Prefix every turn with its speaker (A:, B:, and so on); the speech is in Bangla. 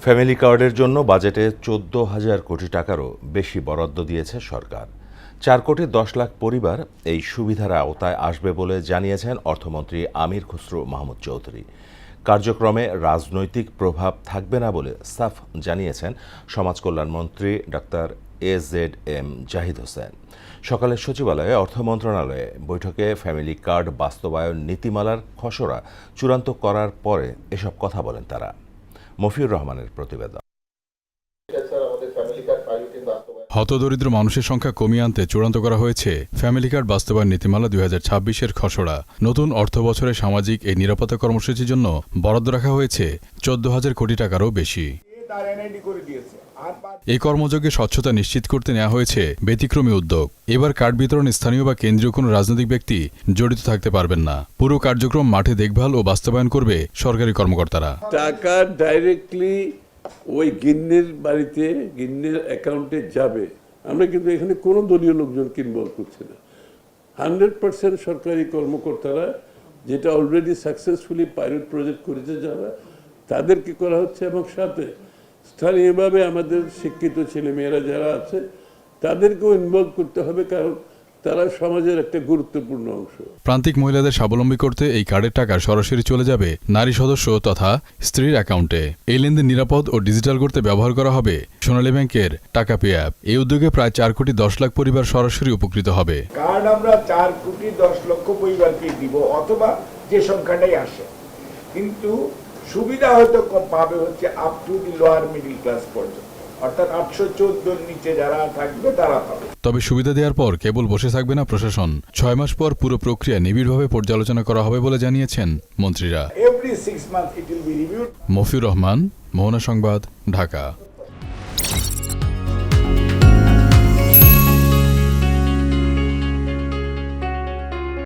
A: ফ্যামিলি কার্ডের জন্য বাজেটে ১৪,০০০ কোটি টাকারও বেশি বরাদ্দ দিয়েছে সরকার। ৪ কোটি ১০ লাখ পরিবার এই সুবিধার আওতায় আসবে বলে জানিয়েছেন অর্থমন্ত্রী আমির খসরু মাহমুদ চৌধুরী। কার্যক্রমে রাজনৈতিক প্রভাব থাকবে না বলে সাফ জানিয়েছেন সমাজকল্যাণমন্ত্রী ডাক্তার এজেড.এম জাহিদ হোসেন। সকালে সচিবালয়ে অর্থ মন্ত্রণালয়ে বৈঠকে ফ্যামিলি কার্ড বাস্তবায়ন নীতিমালার খসড়া চূড়ান্ত করার পরে এসব কথা বলেন তারা। মফিউর রহমানের প্রতিবেদন।
B: হতদরিদ্র মানুষের সংখ্যা কমিয়ে আনতে চূড়ান্ত করা হয়েছে ফ্যামিলি কার্ড বাস্তবায়ন নীতিমালা ২০২৬-এর খসড়া। নতুন অর্থ বছরে সামাজিক এই নিরাপত্তা কর্মসূচির জন্য বরাদ্দ রাখা হয়েছে ১৪,০০০ কোটি টাকারও বেশি। এই কর্মযজ্ঞে স্বচ্ছতা নিশ্চিত করতে নেওয়া হয়েছে ব্যতিক্রমী উদ্যোগ। এবার কার্ড বিতরণ স্থানীয় বা কেন্দ্রীয় কোনো রাজনৈতিক ব্যক্তি জড়িত থাকতে পারবেন না। পুরো কার্যক্রম মাঠে দেখভাল ও বাস্তবায়ন করবে সরকারি কর্মকর্তারা।
C: টাকা ডাইরেক্টলি ওই গিন্নির বাড়িতে, গিন্নির অ্যাকাউন্টে যাবে। আমরা কিন্তু এখানে কোনো দলীয় লোকজনকে ইনভলভ করছি না। 100% সরকারি কর্মকর্তারা, যেটা অলরেডি সাকসেসফুলি পাইলট প্রজেক্ট করেছে যারা, তাদেরকে করা হচ্ছে। এবং সাথে স্থানীয়ভাবে আমাদের শিক্ষিত ছেলেমেয়েরা যারা আছে তাদেরকেও ইনভলভ করতে হবে, কারণ তারা সমাজের একটা গুরুত্বপূর্ণ অংশ।
B: প্রান্তিক মহিলাদের স্বাবলম্বী করতে এই কার্ডের টাকা সরাসরি চলে যাবে নারী সদস্য তথা স্ত্রীর অ্যাকাউন্টে। এই লেনদেন নিরাপদ ও ডিজিটাল করতে ব্যবহার করা হবে সোনালী ব্যাংকের টাকা পে অ্যাপ। এই উদ্যোগে প্রায় ৪ কোটি ১০ লাখ পরিবার সরাসরি উপকৃত হবে।
D: কার্ড আমরা ৪ কোটি ১০ লক্ষ পরিবারকে দিব, অথবা যে সংখ্যাটাই আসে, কিন্তু সুবিধা হয়তো কম পাবে হচ্ছে up to the lower middle class পর্যন্ত, অর্থাৎ ৮১৪ নিচে যারা থাকবে তারা পাবে।
B: তবে সুবিধা দেওয়ার পর কেবল বসে থাকবে না প্রশাসন। ৬ মাস পর পুরো প্রক্রিয়া নিবিড়ভাবে পর্যালোচনা করা হবে বলে জানিয়েছেন মন্ত্রীরা।
D: Every 6 month it will be reviewed.
B: Mofiur Rahman, Mohona Sangbad, Dhaka.